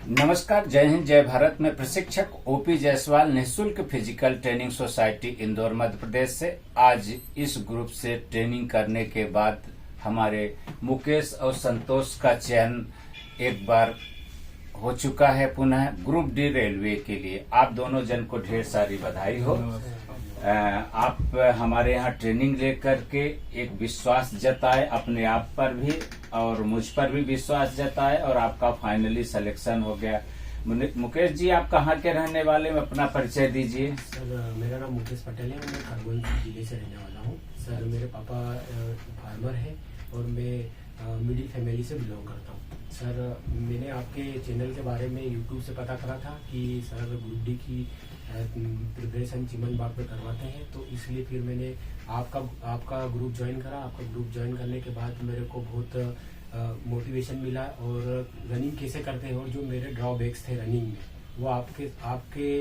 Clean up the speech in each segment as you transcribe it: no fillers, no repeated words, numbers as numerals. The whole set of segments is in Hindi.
नमस्कार, जय हिंद, जय भारत। मैं प्रशिक्षक ओपी जायसवाल, निःशुल्क physical training society Indore Madhya Pradesh से। आज इस ग्रुप से ट्रेनिंग करने के बाद हमारे मुकेश और संतोष का चयन एक बार हो चुका है पुनः ग्रुप डी रेलवे के लिए। आप दोनों जन को ढेर सारी बधाई हो। आप हमारे यहाँ ट्रेनिंग लेकर के एक विश्वास जताए अपने आप पर भी और मुझ पर भी विश्वास जताए और आपका फाइनली सिलेक्शन हो गया। मुकेश जी, आप कहाँ के रहने वाले में अपना परिचय दीजिए। सर, मेरा नाम मुकेश पटेल है। मैं खरगोन जिले से रहने वाला हूँ। सर, मेरे पापा फार्मर है और मैं मिडिल फैमिली से बिलोंग करता हूँ। सर, मैंने आपके चैनल के बारे में यूट्यूब से पता करा था कि सर ग्रुप डी की प्रिपरेशन चिमन बाग पे करवाते हैं, तो इसलिए फिर मैंने आपका ग्रुप ज्वाइन करा। आपका ग्रुप ज्वाइन करने के बाद मेरे को बहुत मोटिवेशन मिला और रनिंग कैसे करते हैं और जो मेरे ड्रॉबैक्स थे रनिंग में वो आपके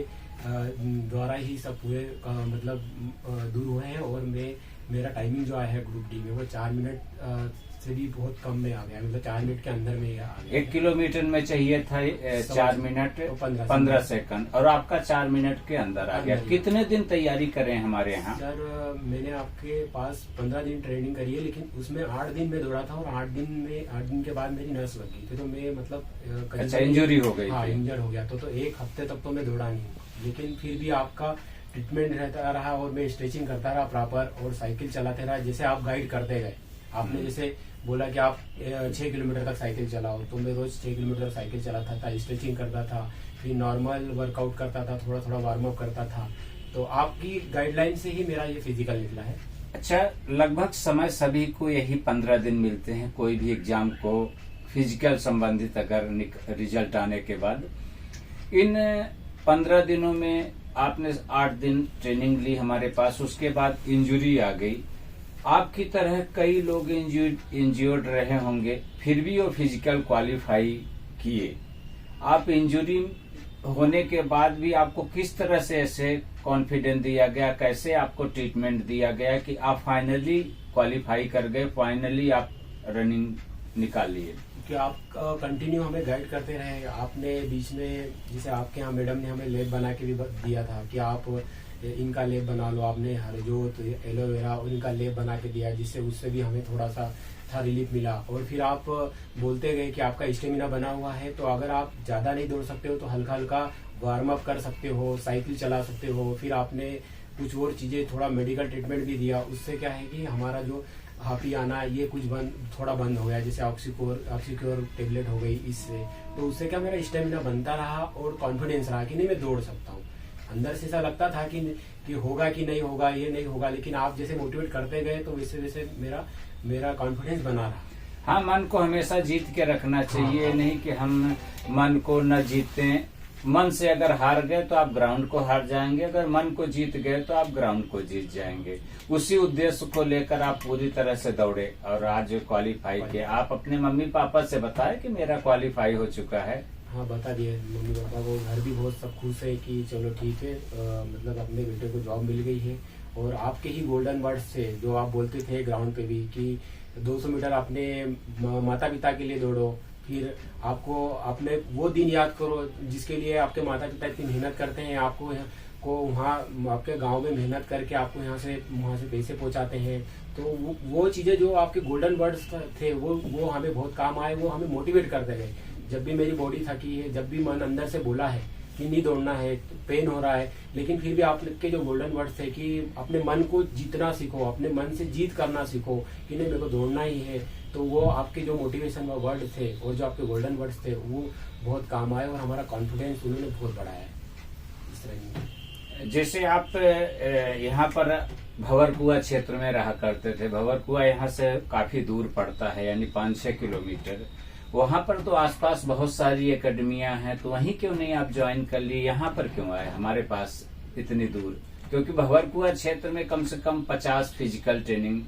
द्वारा ही सब पूरे मतलब दूर हुए हैं। और मेरा टाइमिंग जो आया है ग्रुप डी में वो 4 मिनट से भी बहुत कम में आ गया, मतलब 4 मिनट के अंदर में आ गया। 1 किलोमीटर में चाहिए था 4 मिनट 15 सेकंड और आपका 4 मिनट के अंदर आ गया। कितने दिन तैयारी करें हमारे यहाँ? सर, मैंने आपके पास 15 दिन ट्रेनिंग करी है, लेकिन उसमें 8 दिन में दौड़ा था और 8 दिन के बाद मेरी नस लग गई थी, तो मैं मतलब अच्छा, इंजरी हो गई? हाँ, इंजर हो गया। तो 1 हफ्ते तक तो मैं दौड़ा नहीं, लेकिन फिर भी आपका ट्रीटमेंट रहता रहा और मैं स्ट्रेचिंग करता रहा प्रॉपर और साइकिल चलाते रहा जैसे आप गाइड करते गए। आपने जैसे बोला कि आप 6 किलोमीटर तक साइकिल चलाओ, तो मैं रोज 6 किलोमीटर साइकिल चलाता था, स्ट्रेचिंग करता था, फिर नॉर्मल वर्कआउट करता था, थोड़ा थोड़ा वार्म अप करता था। तो आपकी गाइडलाइन से ही मेरा ये फिजिकल निकला है। अच्छा, लगभग समय सभी को यही 15 दिन मिलते हैं कोई भी एग्जाम को फिजिकल संबंधित अगर रिजल्ट आने के बाद। इन 15 दिनों में आपने 8 दिन ट्रेनिंग ली हमारे पास, उसके बाद इंजरी आ गई। आपकी तरह कई लोग इंज्योर्ड रहे होंगे, फिर भी वो फिजिकल क्वालिफाई किए। आप इंजरी होने के बाद भी आपको किस तरह से ऐसे कॉन्फिडेंस दिया गया, कैसे आपको ट्रीटमेंट दिया गया कि आप फाइनली क्वालिफाई कर गए, फाइनली आप रनिंग निकाल लिए? कि आप कंटिन्यू हमें गाइड करते रहे। आपने बीच में जैसे आपके यहाँ मैडम ने हमें लेब बना के भी दिया था कि आप इनका लेप बना लो। आपने हरजोत, एलोवेरा और इनका लेप बना के दिया, जिससे उससे भी हमें थोड़ा सा रिलीफ मिला। और फिर आप बोलते गए कि आपका स्टेमिना बना हुआ है, तो अगर आप ज्यादा नहीं दौड़ सकते हो तो हल्का हल्का वार्म अप कर सकते हो, साइकिल चला सकते हो। फिर आपने कुछ और चीजें, थोड़ा मेडिकल ट्रीटमेंट भी दिया। उससे क्या है कि हमारा जो हाफी आना ये कुछ थोड़ा बंद हो गया, जैसे ऑक्सीक्योर टेबलेट हो गई इससे। तो उससे क्या मेरा स्टेमिना बनता रहा और कॉन्फिडेंस रहा कि नहीं मैं दौड़ सकता हूँ। अंदर से ऐसा लगता था कि होगा कि नहीं होगा, ये नहीं होगा, लेकिन आप जैसे मोटिवेट करते गए तो वैसे वैसे मेरा कॉन्फिडेंस बना रहा। हाँ, मन को हमेशा जीत के रखना चाहिए। हाँ। नहीं कि हम मन को न जीतें। मन से अगर हार गए तो आप ग्राउंड को हार जाएंगे, अगर मन को जीत गए तो आप ग्राउंड को जीत जाएंगे। उसी उद्देश्य को लेकर आप पूरी तरह से दौड़े और आज क्वालिफाई किए। आप अपने मम्मी पापा से बताएं कि मेरा क्वालिफाई हो चुका है। हाँ, बता दिए मम्मी पापा को। घर भी बहुत सब खुश है कि चलो ठीक है, मतलब अपने बेटे को जॉब मिल गई है। और आपके ही गोल्डन वर्ड्स से जो आप बोलते थे ग्राउंड पे भी कि 200 मीटर अपने माता पिता के लिए दौड़ो, फिर आपको अपने वो दिन याद करो जिसके लिए आपके माता पिता इतनी मेहनत करते हैं, आपको वहाँ आपके गांव में मेहनत करके आपको वहाँ से पैसे पहुँचाते हैं। तो वो चीजें जो आपके गोल्डन वर्ड्स थे वो हमें बहुत काम आए, वो हमें मोटिवेट करते गए। जब भी मेरी बॉडी थकी है, जब भी मन अंदर से बोला है कि नहीं दौड़ना है, तो पेन हो रहा है, लेकिन फिर भी आपके जो गोल्डन वर्ड्स थे कि अपने मन को जीतना सीखो, अपने मन से जीत करना सीखो कि नहीं मेरे को दौड़ना ही है। तो वो आपके जो मोटिवेशन वर्ड थे और जो आपके गोल्डन वर्ड्स थे वो बहुत काम आए और हमारा कॉन्फिडेंस उन्होंने बहुत बढ़ाया है। इस तरह जैसे आप यहाँ पर भंवरकुआं क्षेत्र में रहा करते थे। भंवरकुआं यहाँ से काफी दूर पड़ता है, यानी 5-6 किलोमीटर। वहाँ पर तो आसपास बहुत सारी एकेडमियां हैं, तो वहीं क्यों नहीं आप ज्वाइन कर लिए? यहाँ पर क्यों आए हमारे पास इतनी दूर? क्योंकि भंवरकुआं क्षेत्र में कम से कम 50 फिजिकल ट्रेनिंग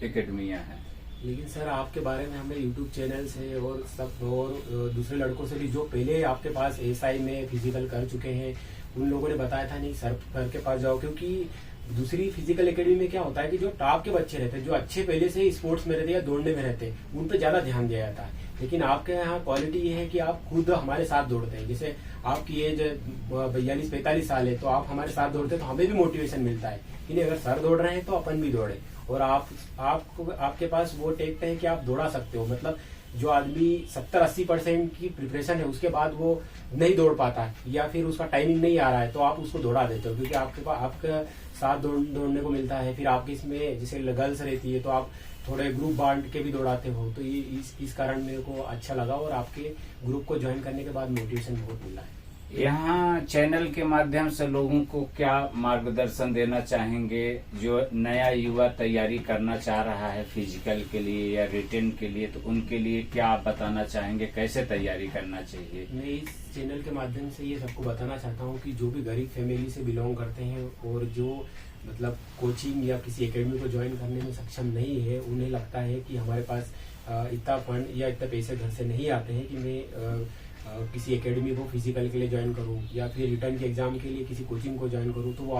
एकेडमियां हैं। लेकिन सर, आपके बारे में हमें यूट्यूब चैनल से और दूसरे लड़कों से भी जो पहले आपके पास एएसआई में फिजिकल कर चुके हैं, उन लोगों ने बताया था नहीं सर के पास जाओ, क्योंकि दूसरी फिजिकल एकेडमी में क्या होता है कि जो टॉप के बच्चे रहते हैं, जो अच्छे पहले से ही स्पोर्ट्स में रहते हैं या दौड़ने में रहते हैं, उन पे ज्यादा ध्यान दिया जाता है। लेकिन आपके यहाँ क्वालिटी ये है कि आप खुद हमारे साथ दौड़ते हैं। जैसे आपकी एज 42-45 साल है, तो आप हमारे साथ दौड़ते हैं तो हमें भी मोटिवेशन मिलता है कि नहीं, अगर सर दौड़ रहे हैं तो अपन भी दौड़े। और आपके पास वो टेक्ट है कि आप दौड़ा सकते हो। मतलब जो आदमी 70-80% की प्रिपरेशन है, उसके बाद वो नहीं दौड़ पाता है या फिर उसका टाइमिंग नहीं आ रहा है, तो आप उसको दौड़ा देते हो, क्योंकि आपके पास आपका साथ दौड़ने को मिलता है। फिर आपके इसमें जैसे गर्ल्स रहती है तो आप थोड़े ग्रुप बांट के भी दौड़ाते हो। तो ये इस कारण मेरे को अच्छा लगा और आपके ग्रुप को ज्वाइन करने के बाद मोटिवेशन बहुत मिला है। यहाँ चैनल के माध्यम से लोगों को क्या मार्गदर्शन देना चाहेंगे, जो नया युवा तैयारी करना चाह रहा है फिजिकल के लिए या रिटेन के लिए, तो उनके लिए क्या आप बताना चाहेंगे, कैसे तैयारी करना चाहिए? मैं इस चैनल के माध्यम से ये सबको बताना चाहता हूँ कि जो भी गरीब फैमिली से बिलोंग करते हैं और जो मतलब कोचिंग या किसी एकेडमी को ज्वाइन करने में सक्षम नहीं है, उन्हें लगता है कि हमारे पास इतना फंड या इतने पैसे घर से नहीं आते हैं कि मैं किसी एकेडमी को फिजिकल के लिए ज्वाइन करूं या फिर रिटर्न के एग्जाम के लिए किसी कोचिंग को ज्वाइन करूं, तो वो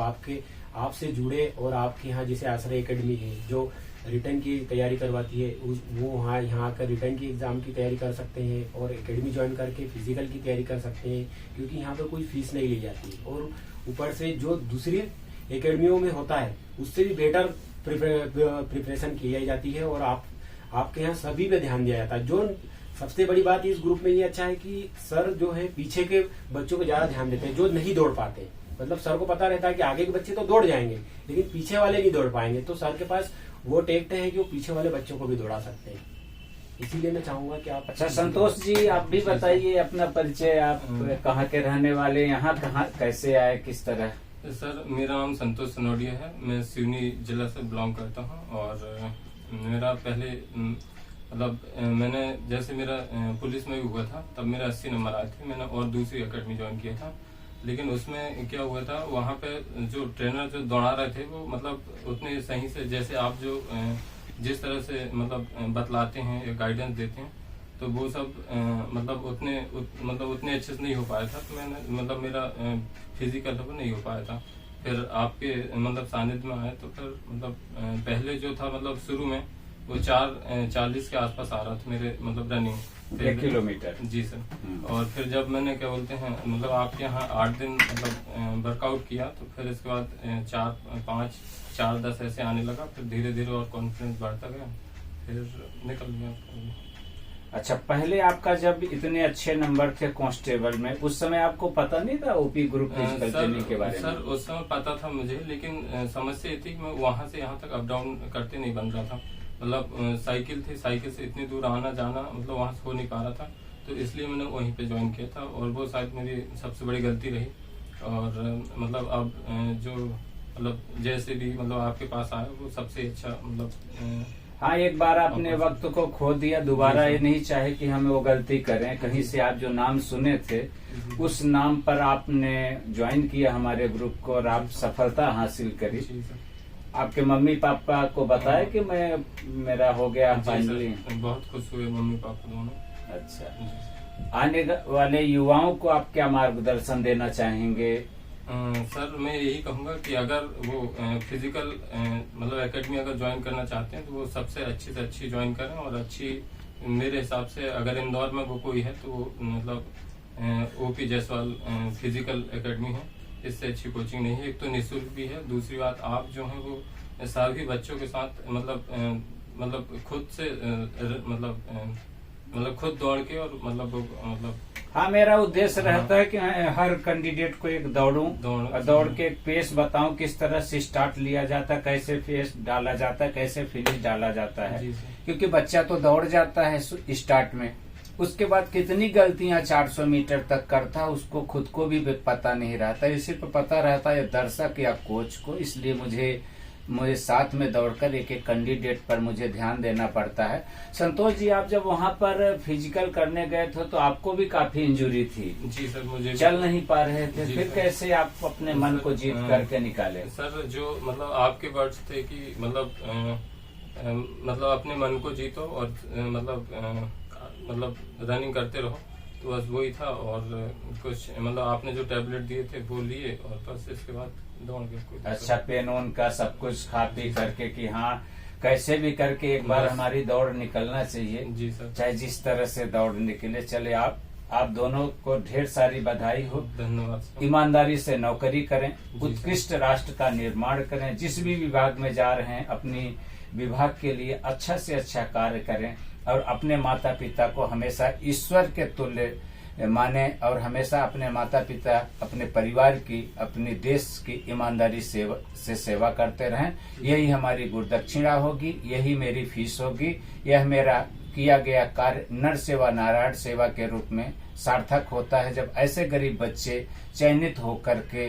आपसे जुड़े और आपके यहाँ जैसे आश्रय एकेडमी है जो रिटर्न की तैयारी करवाती है, वो यहाँ आकर रिटर्न की एग्जाम की तैयारी कर सकते हैं और एकेडमी ज्वाइन करके फिजिकल की तैयारी कर सकते हैं, क्योंकि यहाँ पे कोई फीस नहीं ली जाती। और ऊपर से जो दूसरी एकेडमियों में होता है उससे भी बेटर प्रिपरेशन की जाती है और आपके यहाँ सभी पे ध्यान दिया जाता है। जो सबसे बड़ी बात इस ग्रुप में ये अच्छा है कि सर जो है पीछे के बच्चों को ज्यादा ध्यान देते हैं जो नहीं दौड़ पाते। मतलब सर को पता रहता है कि आगे के बच्चे तो दौड़ जाएंगे लेकिन पीछे वाले नहीं दौड़ पाएंगे, तो सर के पास वो टेक्ट है कि वो पीछे वाले बच्चों को भी दौड़ा सकते हैं। इसीलिए मैं चाहूंगा कि आप। अच्छा संतोष जी, आप भी बताइए अपना परिचय, आप कहाँ के रहने वाले, यहाँ कहाँ कैसे आए, किस तरह? सर मेरा नाम संतोष सनोडिया है, मैं सिवनी जिला से बिलोंग करता हूँ। और मेरा पहले मतलब मैंने जैसे मेरा पुलिस में भी हुआ था तब मेरा 80 नंबर आए थे, मैंने और दूसरी एकेडमी ज्वाइन किया था। लेकिन उसमें क्या हुआ था, वहाँ पे जो ट्रेनर जो दौड़ा रहे थे वो मतलब उतने सही से, जैसे आप जो जिस तरह से मतलब बतलाते हैं या गाइडेंस देते हैं, तो वो सब मतलब उतने अच्छे से नहीं हो पाया था। तो मैंने मतलब मेरा फिजिकल वो नहीं हो पाया था। फिर आपके मतलब सानिध्य में आए तो फिर मतलब पहले जो था मतलब शुरू में वो 4:40 के आसपास आ रहा था मेरे मतलब रनिंग 1 किलोमीटर। जी सर। और फिर जब मैंने क्या बोलते हैं मतलब आपके यहाँ 8 दिन मतलब वर्कआउट किया, तो फिर इसके बाद 4, 5, 4, 10 ऐसे आने लगा। फिर धीरे धीरे और कॉन्फिडेंस बढ़ता गया, फिर निकल गया। अच्छा, पहले आपका जब इतने अच्छे नंबर थे कांस्टेबल में, उस समय आपको पता नहीं था ओपी ग्रुप फिजिकल ट्रेनिंग के बारे में? सर उस समय पता था मुझे, लेकिन समस्या ये थी कि मैं वहाँ से यहाँ तक अप डाउन करते नहीं बन रहा था। मतलब साइकिल थी, साइकिल से इतनी दूर आना जाना मतलब वहाँ से हो नहीं पा रहा था, तो इसलिए मैंने वहीं पे ज्वाइन किया था। और वो शायद मेरी सबसे बड़ी गलती रही। और मतलब अब जो मतलब जैसे भी मतलब आपके पास आया वो सबसे अच्छा मतलब हाँ, एक बार आपने वक्त को खो दिया, दोबारा ये नहीं चाहे कि हम वो गलती करें। कहीं से आप जो नाम सुने थे उस नाम पर आपने ज्वाइन किया हमारे ग्रुप को और आप सफलता हासिल करी। आपके मम्मी पापा को बताया कि मेरा हो गया फाइनली? बहुत खुश हुए मम्मी पापा दोनों। अच्छा, आने वाले युवाओं को आप क्या मार्गदर्शन देना चाहेंगे? सर मैं यही कहूंगा कि अगर वो फिजिकल मतलब एकेडमी अगर ज्वाइन करना चाहते हैं तो वो सबसे अच्छी से अच्छी ज्वाइन करें। और अच्छी मेरे हिसाब से अगर इंदौर में वो कोई है तो वो मतलब ओपी जायसवाल फिजिकल एकेडमी है, इससे अच्छी कोचिंग नहीं है। एक तो निःशुल्क भी है, दूसरी बात आप जो है वो सभी बच्चों के साथ मतलब खुद से मतलब खुद दौड़ के और मतलब हाँ, मेरा उद्देश्य रहता है कि हर कैंडिडेट को एक दौड़ के एक पेस बताऊं, किस तरह से स्टार्ट लिया जाता है, कैसे पेस डाला जाता है, कैसे फिनिश डाला जाता है। क्योंकि बच्चा तो दौड़ जाता है स्टार्ट में, उसके बाद कितनी गलतियां 400 मीटर तक करता है उसको खुद को भी पता नहीं रहता, इसी पर पता रहता है दर्शक या कोच को। इसलिए मुझे साथ में दौड़कर एक एक कैंडिडेट पर मुझे ध्यान देना पड़ता है। संतोष जी, आप जब वहाँ पर फिजिकल करने गए थे तो आपको भी काफी इंजुरी थी? जी सर, मुझे चल नहीं पा रहे थे, फिर कैसे आप अपने मन को जीत करके निकाले? सर जो मतलब आपके वर्ड्स थे कि मतलब अपने मन को जीतो और मतलब रनिंग करते रहो, तो बस वही था। और कुछ मतलब आपने जो टैबलेट दिए थे वो लिए और बस इसके बाद दौड़ के कोई दिक्कत अच्छा, पेन ओन का सब कुछ खा पी करके कि हाँ कैसे भी करके एक बार बस। हमारी दौड़ निकलना चाहिए, जी सर। चाहे जिस तरह से दौड़ निकले। चले, आप दोनों को ढेर सारी बधाई हो। धन्यवाद सर। ईमानदारी से नौकरी करें, जी उत्कृष्ट राष्ट्र का निर्माण करें, जिस भी विभाग में जा रहे हैं अपनी विभाग के लिए अच्छा से अच्छा कार्य करें और अपने माता पिता को हमेशा ईश्वर के तुल्य माने और हमेशा अपने माता पिता, अपने परिवार की, अपने देश की ईमानदारी से सेवा करते रहें। यही हमारी गुरुदक्षिणा होगी, यही मेरी फीस होगी। यह मेरा किया गया कार्य नर सेवा नारायण सेवा के रूप में सार्थक होता है जब ऐसे गरीब बच्चे चयनित होकर के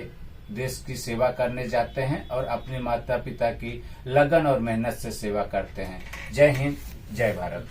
देश की सेवा करने जाते हैं और अपने माता पिता की लगन और मेहनत से सेवा करते हैं। जय हिंद, जय भारत।